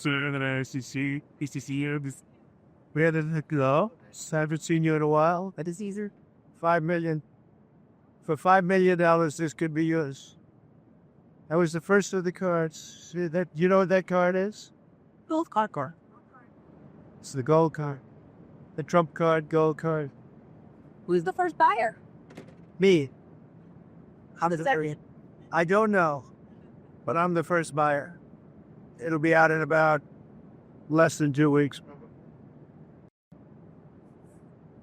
and then PCC. Where did it go? Haven't seen you in a while. What is Caesar? 5 million. For $5 million, this could be yours. That was the first of the cards. That you know what that card is? Gold card. It's the gold card. The Trump card, gold card. Who's the first buyer? Me. How does that read? I don't know, but I'm the first buyer. It'll be out in about less than 2 weeks.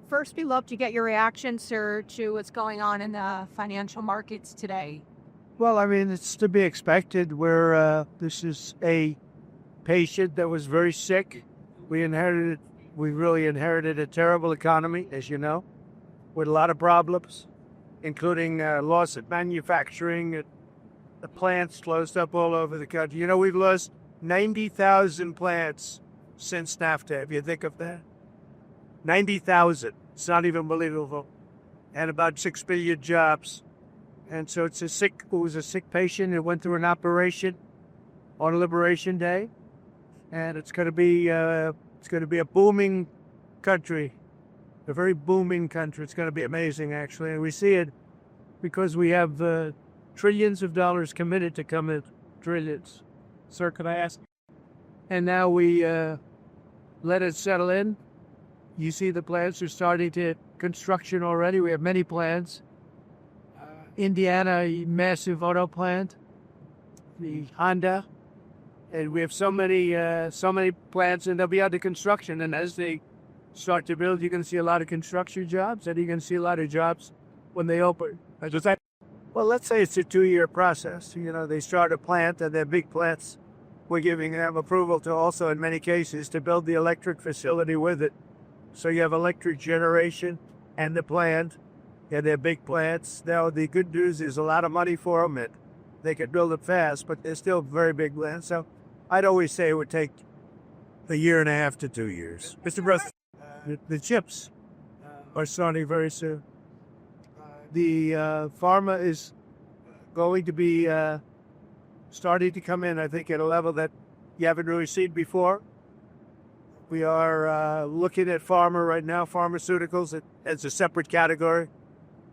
First, we'd love to get your reaction, sir, to what's going on in the financial markets today. Well, I mean, it's to be expected. This is a patient that was very sick. We really inherited a terrible economy, as you know, with a lot of problems, including loss of manufacturing. The plants closed up all over the country. You know, we've lost 90,000 plants since NAFTA, if you think of that. 90,000. It's not even believable. And about 6 billion jobs. And so it was a sick patient. It went through an operation on Liberation Day. And it's going to be a booming country, a very booming country. It's going to be amazing, actually. And we see it because we have trillions of dollars committed to come in. Trillions. Sir, could I ask? And now we let it settle in. You see the plants are starting to construction already. We have many plants. Indiana, a massive auto plant. The Honda. And we have so many plants, and they'll be under construction. And as they start to build, you're going to see a lot of construction jobs, and you're going to see a lot of jobs when they open. Well, let's say it's a 2-year process. You know, they start a plant, and they're big plants. We're giving them approval to also, in many cases, to build the electric facility with it. So you have electric generation and the plant. Yeah, they're big plants. Now, the good news is a lot of money for them. And they could build it fast, but they're still very big plants. So I'd always say it would take 1.5 to 2 years. Mr. Bruce, the chips are starting very soon. The pharma is going to be starting to come in, I think, at a level that you haven't really seen before. We are looking at pharma right now, pharmaceuticals, as a separate category.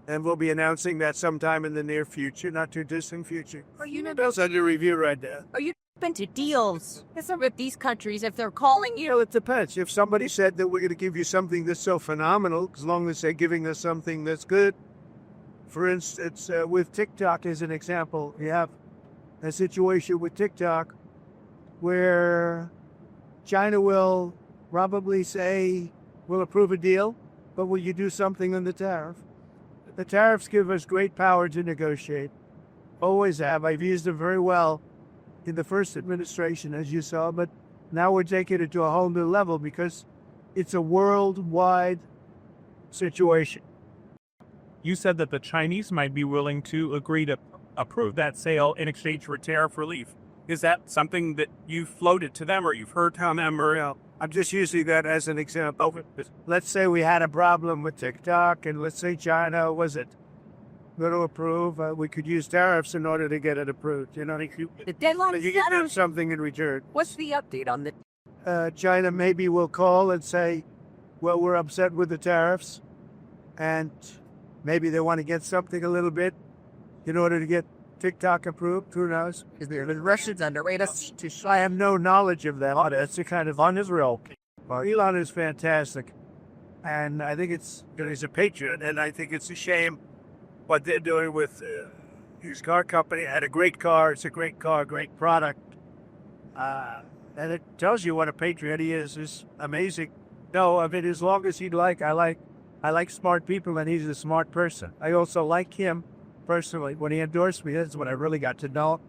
And we'll be announcing that sometime in the near future, not too distant future. Are you That's under review right now. Are you open to deals with these countries if they're calling you? Well, it depends. If somebody said that we're going to give you something that's so phenomenal, as long as they're giving us something that's good. For instance, with TikTok as an example, you have a situation with TikTok where China will probably say, we'll approve a deal, but will you do something on the tariff? The tariffs give us great power to negotiate. Always have. I've used them very well in the first administration, as you saw, but now we're taking it to a whole new level because it's a worldwide situation. You said that the Chinese might be willing to agree to approve that sale in exchange for tariff relief. Is that something that you've floated to them or you've heard from them? Or I'm just using that as an example. Let's say we had a problem with TikTok, and let's say China wasn't going to approve. We could use tariffs in order to get it approved. You know, The deadline you get something in return. What's the update on the? China maybe will call and say, well, we're upset with the tariffs, and maybe they want to get something a little bit in order to get TikTok approved. Who knows? Is there the Russians underrate us? I have no knowledge of that. It's a kind of on Israel. Well, Elon is fantastic, and I think he's a patriot, and I think it's a shame what they're doing with his car company. Had a great car. It's a great car, great product, and it tells you what a patriot he is. It's amazing. No, I mean, as long as he'd like, I like smart people, and he's a smart person. I also like him personally. When he endorsed me, that's when I really got to know him.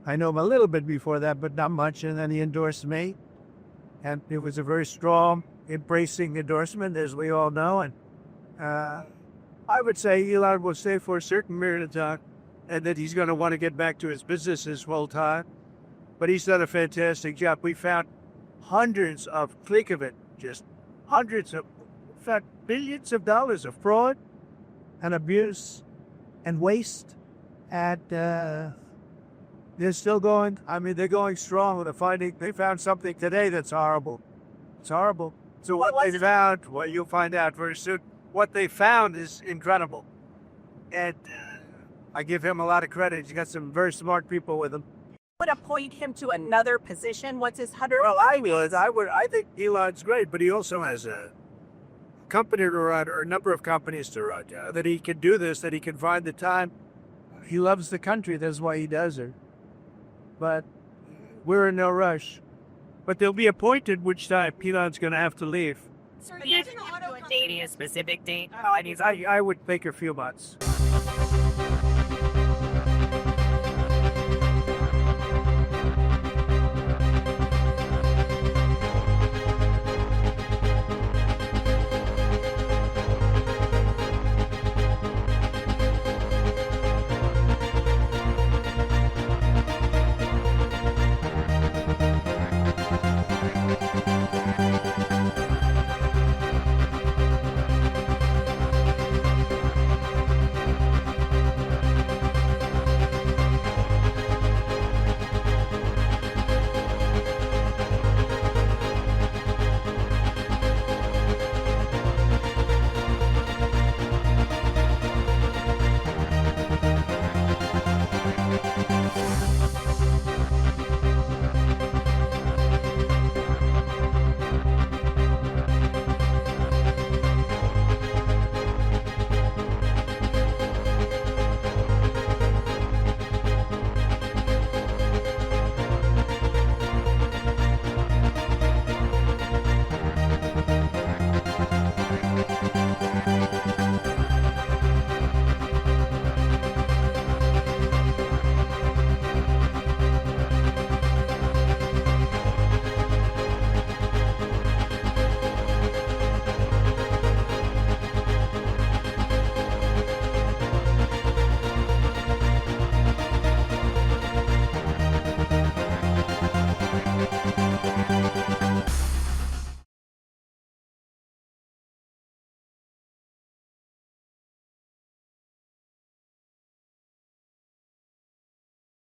I know him a little bit before that, but not much, and then he endorsed me. And it was a very strong, embracing endorsement, as we all know. And I would say Elon will stay for a certain period of time, and that he's going to want to get back to his businesses full time. But he's done a fantastic job. We found hundreds of, think of it, just hundreds of, in fact, billions of dollars of fraud and abuse and waste at the They're still going. I mean, they're going strong. They found something today that's horrible. It's horrible. So what they found, well, you'll find out very soon. What they found is incredible. And I give him a lot of credit. He's got some very smart people with him. Would appoint him to another position. What's his 100? Well, I think Elon's great, but he also has a company to run, or a number of companies to run. That he can do this, that he can find the time. He loves the country. That's why he does it. But we're in no rush. But they'll be appointed which time Elon's going to have to leave. Sir, you didn't auto date a specific date. I would think a few months.